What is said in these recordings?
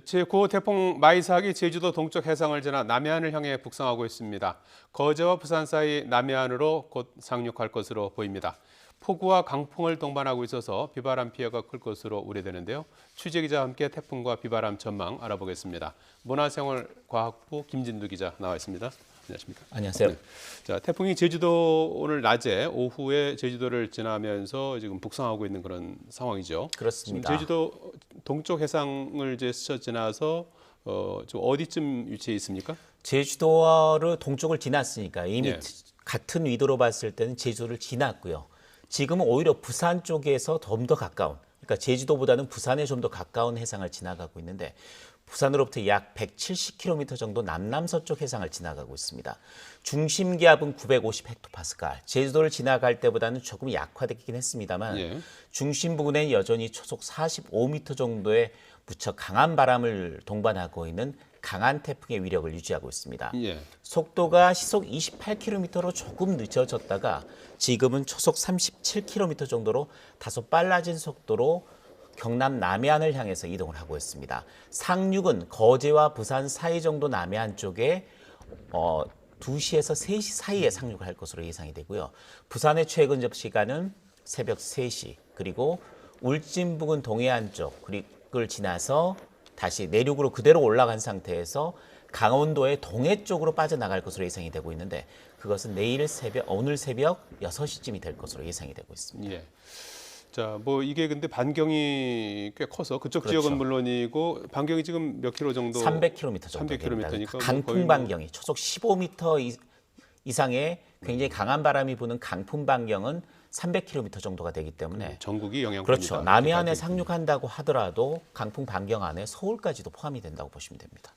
제9호 태풍 마이삭이 제주도 동쪽 해상을 지나 남해안을 향해 북상하고 있습니다. 거제와 부산 사이 남해안으로 곧 상륙할 것으로 보입니다. 폭우와 강풍을 동반하고 있어서 비바람 피해가 클 것으로 우려되는데요. 취재기자와 함께 태풍과 비바람 전망 알아보겠습니다. 문화생활과학부 김진두 기자 나와 있습니다. 안녕하십니까? 안녕하세요. 네. 자, 태풍이 제주도 오늘 낮에 오후에 제주도를 지나면서 지금 북상하고 있는 그런 상황이죠. 그렇습니다. 지금 제주도 동쪽 해상을 이제 스쳐 지나서 좀 어디쯤 위치해 있습니까? 제주도를 동쪽을 지났으니까 이미 예. 같은 위도로 봤을 때는 제주도를 지났고요. 지금은 오히려 부산 쪽에서 좀 더 가까운, 그러니까 제주도보다는 부산에 좀 더 가까운 해상을 지나가고 있는데 부산으로부터 약 170km 정도 남남서쪽 해상을 지나가고 있습니다. 중심 기압은 950헥토파스칼. 제주도를 지나갈 때보다는 조금 약화되긴 했습니다만 예. 중심 부근에 여전히 초속 45m 정도의 무척 강한 바람을 동반하고 있는 강한 태풍의 위력을 유지하고 있습니다. 예. 속도가 시속 28km로 조금 늦춰졌다가 지금은 초속 37km 정도로 다소 빨라진 속도로 경남 남해안을 향해서 이동을 하고 있습니다. 상륙은 거제와 부산 사이 정도 남해안 쪽에 2시에서 3시 사이에 상륙을 할 것으로 예상이 되고요. 부산의 최근 접시간은 새벽 3시, 그리고 울진 부근 동해안 쪽을 지나서 다시 내륙으로 그대로 올라간 상태에서 강원도의 동해 쪽으로 빠져나갈 것으로 예상이 되고 있는데 그것은 오늘 새벽 6시쯤이 될 것으로 예상이 되고 있습니다. 예. 자, 뭐 이게 근데 반경이 꽤 커서 그쪽 그렇죠. 지역은 물론이고 반경이 지금 몇 킬로 정도? 300km 정도 300km 됩니다. 니까 강풍 반경이 초속 15m 이상의 굉장히 강한 바람이 부는 강풍 반경은 300km 정도가 되기 때문에 전국이 영향권이다. 그렇죠. 남해안에 상륙한다고 하더라도 강풍 반경 안에 서울까지도 포함이 된다고 보시면 됩니다.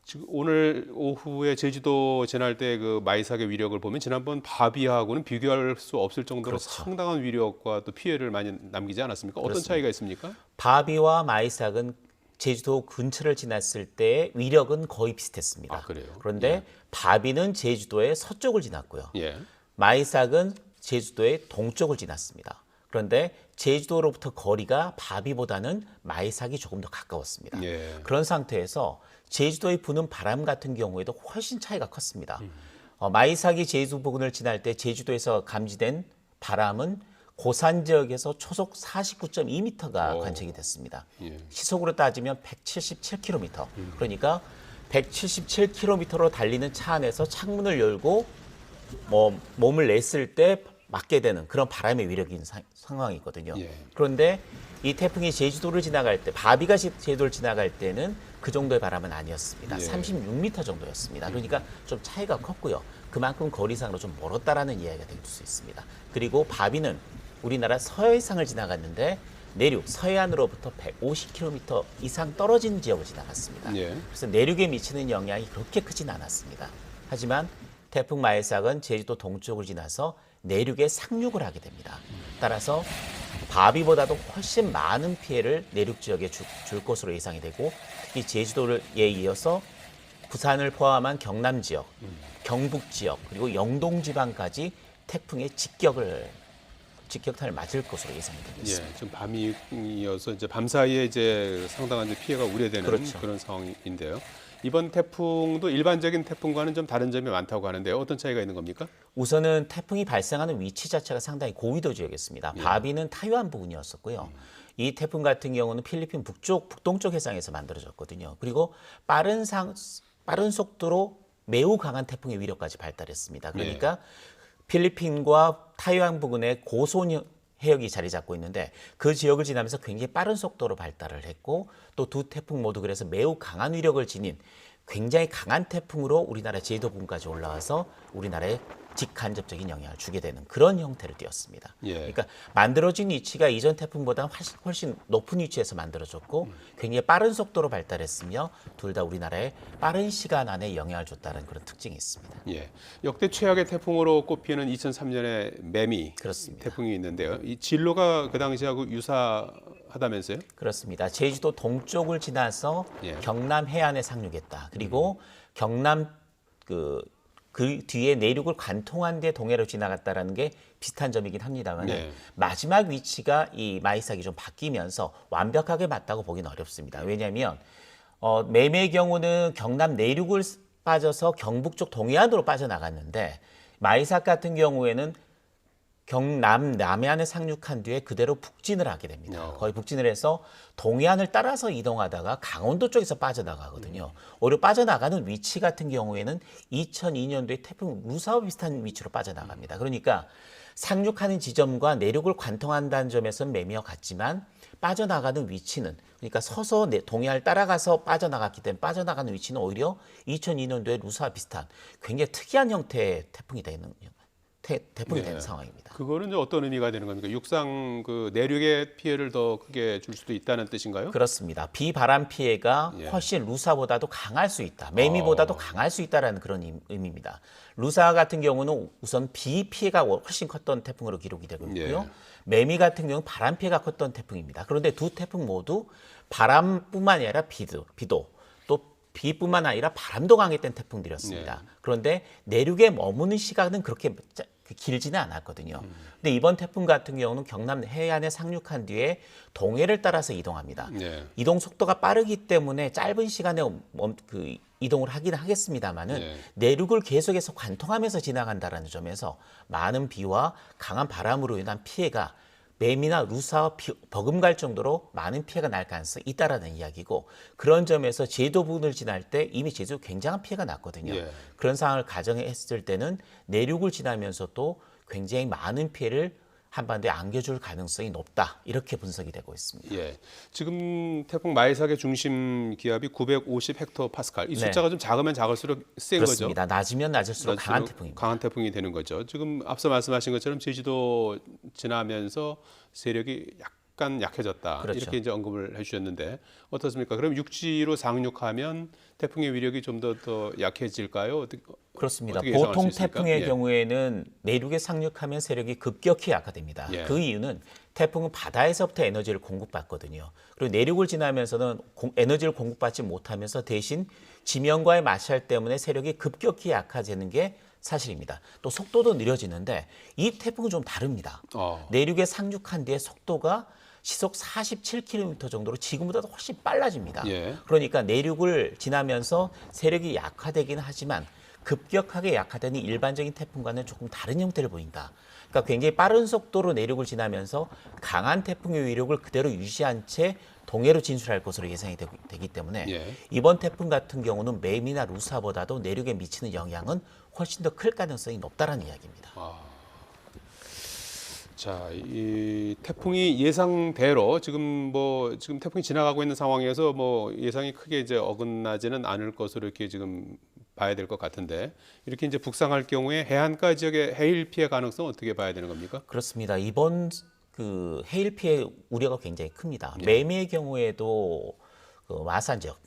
지금 오늘 오후에 제주도 지날 때 그 마이삭의 위력을 보면 지난번 바비하고는 비교할 수 없을 정도로 그렇죠. 상당한 위력과 또 피해를 많이 남기지 않았습니까? 어떤 그렇습니다. 차이가 있습니까? 바비와 마이삭은 제주도 근처를 지났을 때 위력은 거의 비슷했습니다. 아, 그래요? 그런데 예. 바비는 제주도의 서쪽을 지났고요. 예. 마이삭은 제주도의 동쪽을 지났습니다. 그런데 제주도로부터 거리가 바비보다는 마이삭이 조금 더 가까웠습니다. 예. 그런 상태에서 제주도에 부는 바람 같은 경우에도 훨씬 차이가 컸습니다. 마이삭이 제주 부근을 지날 때 제주도에서 감지된 바람은 고산 지역에서 초속 49.2m가 관측이 됐습니다. 예. 시속으로 따지면 177km. 그러니까 177km로 달리는 차 안에서 창문을 열고 몸을 냈을 때 맞게 되는 그런 바람의 위력인 상황이거든요. 예. 그런데 이 태풍이 제주도를 지나갈 때, 바비가 제주도를 지나갈 때는 그 정도의 바람은 아니었습니다. 예. 36m 정도였습니다. 그러니까 좀 차이가 컸고요. 그만큼 거리상으로 좀 멀었다라는 이야기가 될 수 있습니다. 그리고 바비는 우리나라 서해상을 지나갔는데 내륙 서해안으로부터 150km 이상 떨어진 지역을 지나갔습니다. 예. 그래서 내륙에 미치는 영향이 그렇게 크진 않았습니다. 하지만 태풍 마이삭은 제주도 동쪽을 지나서 내륙에 상륙을 하게 됩니다. 따라서 바비보다도 훨씬 많은 피해를 내륙 지역에 줄 것으로 예상이 되고 특히 제주도에 이어서 부산을 포함한 경남 지역, 경북 지역 그리고 영동 지방까지 태풍의 직격탄을 맞을 것으로 예상이 되고 있습니다. 예. 좀 밤이어서 이제 밤 사이에 이제 상당한 이제 피해가 우려되는 그렇죠. 그런 상황인데요. 이번 태풍도 일반적인 태풍과는 좀 다른 점이 많다고 하는데요. 어떤 차이가 있는 겁니까? 우선은 태풍이 발생하는 위치 자체가 상당히 고위도 지역이었습니다. 바비는 타이완 부근이었었고요. 이 태풍 같은 경우는 필리핀 북동쪽 해상에서 만들어졌거든요. 그리고 빠른 속도로 매우 강한 태풍의 위력까지 발달했습니다. 그러니까 필리핀과 타이완 부근에 고손 해역이 자리 잡고 있는데 그 지역을 지나면서 굉장히 빠른 속도로 발달을 했고 또 두 태풍 모두 그래서 매우 강한 위력을 지닌 굉장히 강한 태풍으로 우리나라 제주도 부근까지 올라와서 우리나라에 직간접적인 영향을 주게 되는 그런 형태를 띄었습니다. 예. 그러니까 만들어진 위치가 이전 태풍보다 훨씬 높은 위치에서 만들어졌고 굉장히 빠른 속도로 발달했으며 둘 다 우리나라에 빠른 시간 안에 영향을 줬다는 그런 특징이 있습니다. 예. 역대 최악의 태풍으로 꼽히는 2003년의 매미 그렇습니다. 태풍이 있는데요. 이 진로가 그 당시하고 유사하다면서요? 그렇습니다. 제주도 동쪽을 지나서 예. 경남 해안에 상륙했다. 그리고 경남 그 뒤에 내륙을 관통한 데 동해로 지나갔다라는 게 비슷한 점이긴 합니다만 네. 마지막 위치가 이 마이삭이 좀 바뀌면서 완벽하게 맞다고 보기는 어렵습니다. 왜냐하면 매매의 경우는 경남 내륙을 빠져서 경북 쪽 동해안으로 빠져나갔는데 마이삭 같은 경우에는 경남 남해안에 상륙한 뒤에 그대로 북진을 하게 됩니다. 거의 북진을 해서 동해안을 따라서 이동하다가 강원도 쪽에서 빠져나가거든요. 오히려 빠져나가는 위치 같은 경우에는 2002년도에 태풍 루사와 비슷한 위치로 빠져나갑니다. 그러니까 상륙하는 지점과 내륙을 관통한다는 점에서는 매미와 같지만 빠져나가는 위치는 그러니까 서서 동해안을 따라가서 빠져나갔기 때문에 빠져나가는 위치는 오히려 2002년도에 루사와 비슷한 굉장히 특이한 형태의 태풍이 되는 되는 상황입니다. 그거는 이제 어떤 의미가 되는 겁니까? 육상 그 내륙의 피해를 더 크게 줄 수도 있다는 뜻인가요? 그렇습니다. 비바람 피해가 훨씬 루사보다도 강할 수 있다. 매미보다도 강할 수 있다라는 그런 의미입니다. 루사 같은 경우는 우선 비 피해가 훨씬 컸던 태풍으로 기록이 되고 있고요. 매미 같은 경우는 바람 피해가 컸던 태풍입니다. 그런데 두 태풍 모두 바람뿐만 아니라 비도 또 비뿐만 아니라 바람도 강했던 태풍들이었습니다. 그런데 내륙에 머무는 시간은 그렇게 길지는 않았거든요. 근데 이번 태풍 같은 경우는 경남 해안에 상륙한 뒤에 동해를 따라서 이동합니다. 이동 속도가 빠르기 때문에 짧은 시간에 이동을 하긴 하겠습니다만은 내륙을 계속해서 관통하면서 지나간다는 점에서 많은 비와 강한 바람으로 인한 피해가 매미나 루사와 버금갈 정도로 많은 피해가 날 가능성이 있다라는 이야기고 그런 점에서 제도 부근을 지날 때 이미 제주 굉장한 피해가 났거든요. 그런 상황을 가정했을 때는 내륙을 지나면서도 굉장히 많은 피해를 한반도에 안겨줄 가능성이 높다. 이렇게 분석이 되고 있습니다. 지금 태풍 마이삭의 중심 기압이 950 헥토파스칼. 이 숫자가 좀 작으면 작을수록 센 거죠? 그렇습니다. 낮으면 낮을수록 강한 태풍입니다. 강한 태풍이 되는 거죠. 지금 앞서 말씀하신 것처럼 제주도 지나면서 세력이 약간 약해졌다. 그렇죠. 이렇게 이제 언급을 해주셨는데 어떻습니까? 그럼 육지로 상륙하면 태풍의 위력이 좀 더 약해질까요? 그렇습니다. 어떻게 예상할 보통 수 있습니까? 태풍의 경우에는 내륙에 상륙하면 세력이 급격히 약화됩니다. 그 이유는 태풍은 바다에서부터 에너지를 공급받거든요. 그리고 내륙을 지나면서는 에너지를 공급받지 못하면서 대신 지면과의 마찰 때문에 세력이 급격히 약화되는 게 사실입니다. 또 속도도 느려지는데 이 태풍은 좀 다릅니다. 내륙에 상륙한 뒤에 속도가 시속 47km 정도로 지금보다도 훨씬 빨라집니다. 그러니까 내륙을 지나면서 세력이 약화되긴 하지만 급격하게 약화되는 일반적인 태풍과는 조금 다른 형태를 보인다. 그러니까 굉장히 빠른 속도로 내륙을 지나면서 강한 태풍의 위력을 그대로 유지한 채 동해로 진출할 것으로 예상이 되기 때문에 이번 태풍 같은 경우는 매미나 루사보다도 내륙에 미치는 영향은 훨씬 더 클 가능성이 높다라는 이야기입니다. 자, 이 태풍이 예상대로 지금 태풍이 지나가고 있는 상황에서 예상이 크게 이제 어긋나지는 않을 것으로 이렇게 지금 봐야 될 것 같은데 이렇게 이제 북상할 경우에 해안가 지역의 해일 피해 가능성 어떻게 봐야 되는 겁니까? 그렇습니다. 이번 해일 피해 우려가 굉장히 큽니다. 매미의 경우에도 마산 지역,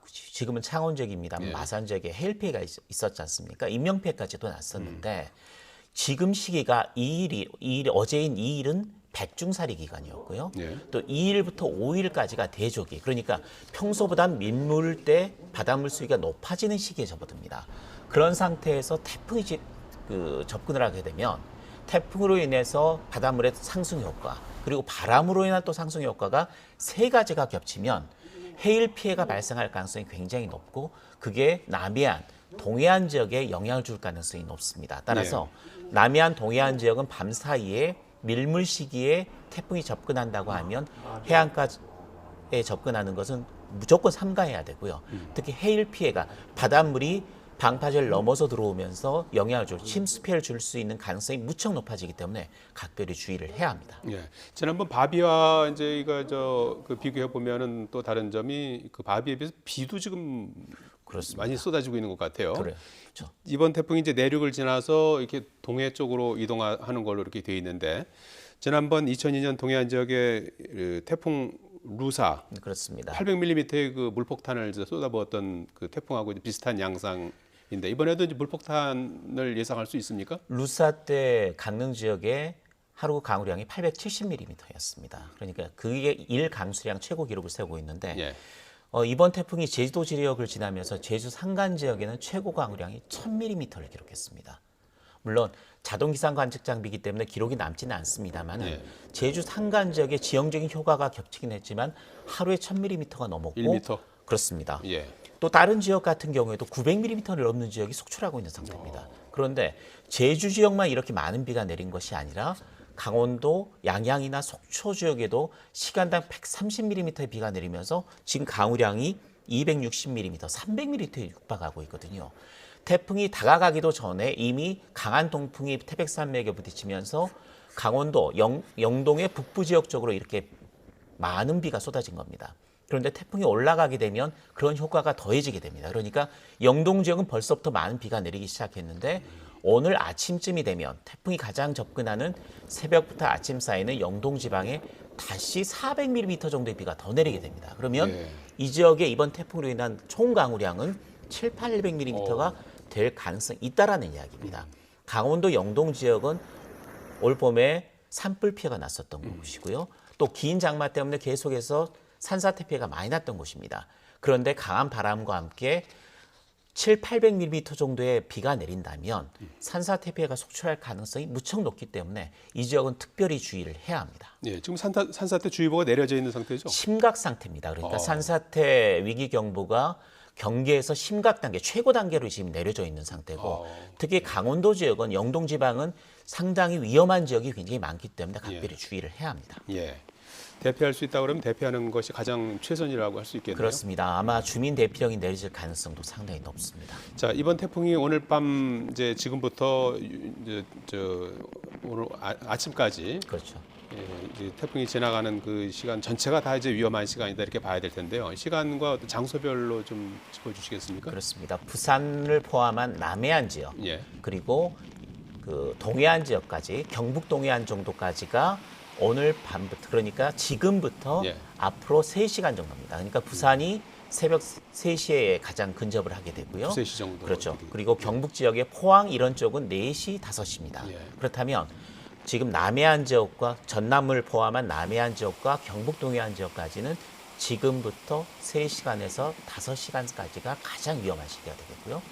지금은 창원 지역입니다만 마산 지역에 해일 피해가 있었지 않습니까? 인명 피해까지도 났었는데 지금 시기가 어제인 2일은 백중살이 기간이었고요. 또 2일부터 5일까지가 대조기. 그러니까 평소보다 민물 때 바닷물 수위가 높아지는 시기에 접어듭니다. 그런 상태에서 태풍이 접근을 하게 되면 태풍으로 인해서 바닷물의 상승 효과 그리고 바람으로 인한 또 상승 효과가 세 가지가 겹치면 해일 피해가 발생할 가능성이 굉장히 높고 그게 남해안, 동해안 지역에 영향을 줄 가능성이 높습니다. 따라서 남해안, 동해안 지역은 밤 사이에 밀물 시기에 태풍이 접근한다고 하면 해안가에 접근하는 것은 무조건 삼가해야 되고요. 특히 해일 피해가 바닷물이 방파제를 넘어서 들어오면서 영향을 침수 피해를 줄 수 있는 가능성이 무척 높아지기 때문에 각별히 주의를 해야 합니다. 지난번 바비와 이제 비교해 보면은 또 다른 점이 그 바비에 비해서 비도 지금 그렇습니다. 많이 쏟아지고 있는 것 같아요. 그렇죠. 이번 태풍이 이제 내륙을 지나서 이렇게 동해 쪽으로 이동하는 걸로 이렇게 돼 있는데 지난번 2002년 동해안 지역의 태풍 루사 그렇습니다. 800mm의 그 물폭탄을 쏟아부었던 그 태풍하고 비슷한 양상인데 이번에도 이제 물폭탄을 예상할 수 있습니까? 루사 때 강릉 지역에 하루 강우량이 870mm였습니다. 그러니까 그게 일 강수량 최고 기록을 세우고 있는데 이번 태풍이 제주도 지역을 지나면서 제주 산간 지역에는 최고 강우량이 1000mm를 기록했습니다. 물론 자동 기상 관측 장비이기 때문에 기록이 남지는 않습니다만 예. 제주 산간 지역의 지형적인 효과가 겹치긴 했지만 하루에 1000mm가 넘었고 1m. 그렇습니다. 예. 또 다른 지역 같은 경우에도 900mm를 넘는 지역이 속출하고 있는 상태입니다. 그런데 제주 지역만 이렇게 많은 비가 내린 것이 아니라 강원도 양양이나 속초 지역에도 시간당 130mm의 비가 내리면서 지금 강우량이 260mm, 300mm에 육박하고 있거든요. 태풍이 다가가기도 전에 이미 강한 동풍이 태백산맥에 부딪히면서 강원도 영동의 북부 지역 쪽으로 이렇게 많은 비가 쏟아진 겁니다. 그런데 태풍이 올라가게 되면 그런 효과가 더해지게 됩니다. 그러니까 영동 지역은 벌써부터 많은 비가 내리기 시작했는데 오늘 아침쯤이 되면 태풍이 가장 접근하는 새벽부터 아침 사이는 영동 지방에 다시 400mm 정도의 비가 더 내리게 됩니다. 그러면 예. 이 지역의 이번 태풍으로 인한 총 강우량은 800mm가 될 가능성이 있다라는 이야기입니다. 강원도 영동 지역은 올 봄에 산불 피해가 났었던 곳이고요. 또 긴 장마 때문에 계속해서 산사태 피해가 많이 났던 곳입니다. 그런데 강한 바람과 함께 800mm 정도의 비가 내린다면 산사태 피해가 속출할 가능성이 무척 높기 때문에 이 지역은 특별히 주의를 해야 합니다. 예. 지금 산사태 주의보가 내려져 있는 상태죠? 심각 상태입니다. 그러니까 산사태 위기 경보가 경계에서 심각 단계, 최고 단계로 지금 내려져 있는 상태고 특히 강원도 지역은 영동 지방은 상당히 위험한 지역이 굉장히 많기 때문에 각별히 주의를 해야 합니다. 예. 대피할 수 있다 그러면 대피하는 것이 가장 최선이라고 할 수 있겠네요. 그렇습니다. 아마 주민 대피령이 내려질 가능성도 상당히 높습니다. 자, 이번 태풍이 오늘 밤 이제 지금부터 오늘 아침까지 그렇죠. 예, 이제 태풍이 지나가는 그 시간 전체가 다 이제 위험한 시간이다 이렇게 봐야 될 텐데요. 시간과 어떤 장소별로 좀 짚어주시겠습니까? 그렇습니다. 부산을 포함한 남해안 지역 예. 그리고 그 동해안 지역까지 경북 동해안 정도까지가 오늘 밤부터 그러니까 지금부터 예. 앞으로 3시간 정도입니다. 그러니까 부산이 새벽 3시에 가장 근접을 하게 되고요. 2-3시 정도. 그렇죠. 그리고 경북 지역의 포항 이런 쪽은 4시, 5시입니다. 예. 그렇다면 지금 남해안 지역과 전남을 포함한 남해안 지역과 경북 동해안 지역까지는 지금부터 3시간에서 5시간까지가 가장 위험한 시기가 되겠고요.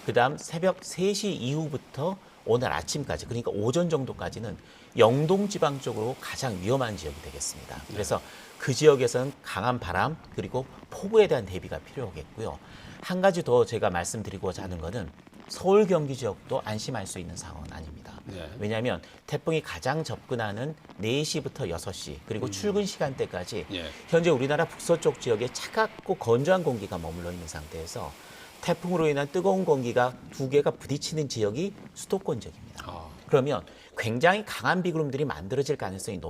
그다음 새벽 3시 이후부터 오늘 아침까지 그러니까 오전 정도까지는 영동 지방 쪽으로 가장 위험한 지역이 되겠습니다. 그래서 그 지역에서는 강한 바람 그리고 폭우에 대한 대비가 필요하겠고요. 한 가지 더 제가 말씀드리고자 하는 것은 서울 경기 지역도 안심할 수 있는 상황은 아닙니다. 네. 왜냐하면 태풍이 가장 접근하는 4시부터 6시 그리고 출근 시간대까지 예. 현재 우리나라 북서쪽 지역에 차갑고 건조한 공기가 머물러 있는 상태에서 태풍으로 인한 뜨거운 공기가 두 개가 부딪히는 지역이 수도권 지역입니다. 그러면 굉장히 강한 비구름들이 만들어질 가능성이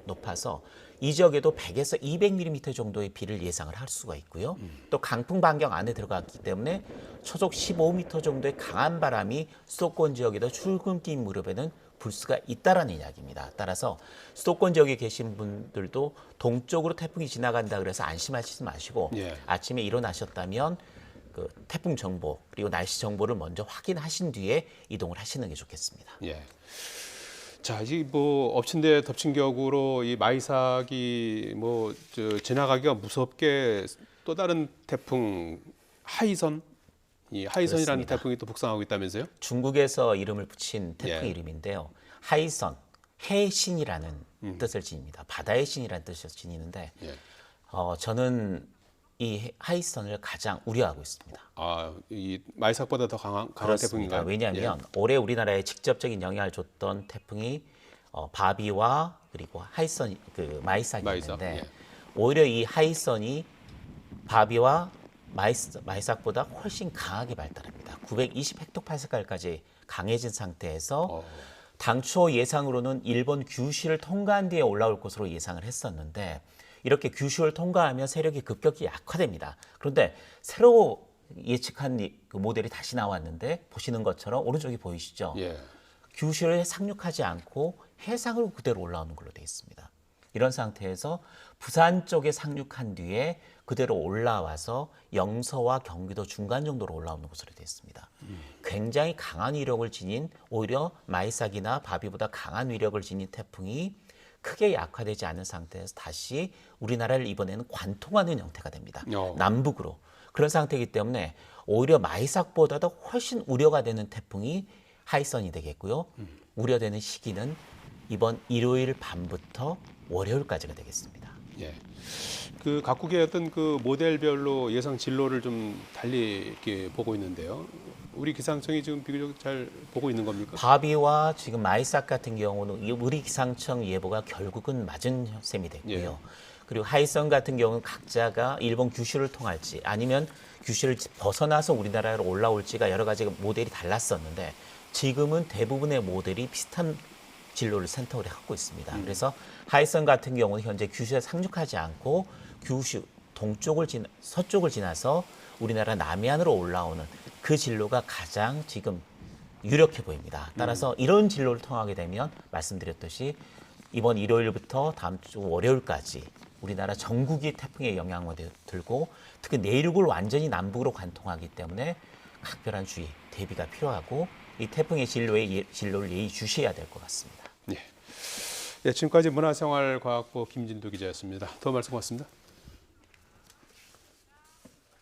높아서 이 지역에도 100에서 200mm 정도의 비를 예상을 할 수가 있고요. 또 강풍 반경 안에 들어갔기 때문에 초속 15m 정도의 강한 바람이 수도권 지역에도 출근길 무렵에는 불 수가 있다라는 이야기입니다. 따라서 수도권 지역에 계신 분들도 동쪽으로 태풍이 지나간다 그래서 안심하시지 마시고 예. 아침에 일어나셨다면 그 태풍 정보 그리고 날씨 정보를 먼저 확인하신 뒤에 이동을 하시는 게 좋겠습니다. 예. 자, 이제 뭐 엎친 데 덮친 격으로 이 마이삭이 지나가기가 무섭게 또 다른 태풍 하이선, 이 하이선이라는 그렇습니다. 태풍이 또 북상하고 있다면서요? 중국에서 이름을 붙인 태풍 예. 이름인데요. 하이선, 해신이라는 뜻을 지닙니다. 바다의 신이라는 뜻을 지니는데 예. 저는 이 하이선을 가장 우려하고 있습니다. 아, 이 마이삭보다 더 강한 그렇습니다. 태풍인가요? 왜냐하면 올해 우리나라에 직접적인 영향을 줬던 태풍이 바비와 그리고 하이선 그 마이삭이었는데 마이삭, 예. 오히려 이 하이선이 바비와 마이삭보다 훨씬 강하게 발달합니다. 920헥토파스칼까지 강해진 상태에서 당초 예상으로는 일본 규슈를 통과한 뒤에 올라올 것으로 예상을 했었는데 이렇게 규슈를 통과하면 세력이 급격히 약화됩니다. 그런데 새로 예측한 그 모델이 다시 나왔는데 보시는 것처럼 오른쪽이 보이시죠? 예. 규슈를 상륙하지 않고 해상으로 그대로 올라오는 걸로 되어 있습니다. 이런 상태에서 부산 쪽에 상륙한 뒤에 그대로 올라와서 영서와 경기도 중간 정도로 올라오는 것으로 되어 있습니다. 굉장히 강한 위력을 지닌 오히려 마이삭이나 바비보다 강한 위력을 지닌 태풍이 크게 약화되지 않은 상태에서 다시 우리나라를 이번에는 관통하는 형태가 됩니다. 어. 남북으로. 그런 상태이기 때문에 오히려 마이삭보다도 훨씬 우려가 되는 태풍이 하이선이 되겠고요. 우려되는 시기는 이번 일요일 밤부터 월요일까지가 되겠습니다. 예. 그 각국의 어떤 그 모델별로 예상 진로를 좀 달리 이렇게 보고 있는데요. 우리 기상청이 지금 비교적 잘 보고 있는 겁니까? 바비와 지금 마이삭 같은 경우는 우리 기상청 예보가 결국은 맞은 셈이 됐고요. 그리고 하이선 같은 경우는 각자가 일본 규슈를 통할지 아니면 규슈를 벗어나서 우리나라로 올라올지가 여러 가지 모델이 달랐었는데 지금은 대부분의 모델이 비슷한 진로를 선택을 하고 있습니다. 그래서 하이선 같은 경우는 현재 규슈에 상륙하지 않고 규슈 서쪽을 지나서 우리나라 남해안으로 올라오는 그 진로가 가장 지금 유력해 보입니다. 따라서 이런 진로를 통하게 되면 말씀드렸듯이 이번 일요일부터 다음 주 월요일까지 우리나라 전국이 태풍의 영향을 들고 특히 내륙을 완전히 남북으로 관통하기 때문에 각별한 주의, 대비가 필요하고 이 태풍의 진로를 예의주시해야 될 것 같습니다. 예. 예, 지금까지 문화생활과학부 김진두 기자였습니다. 더 말씀 고맙습니다.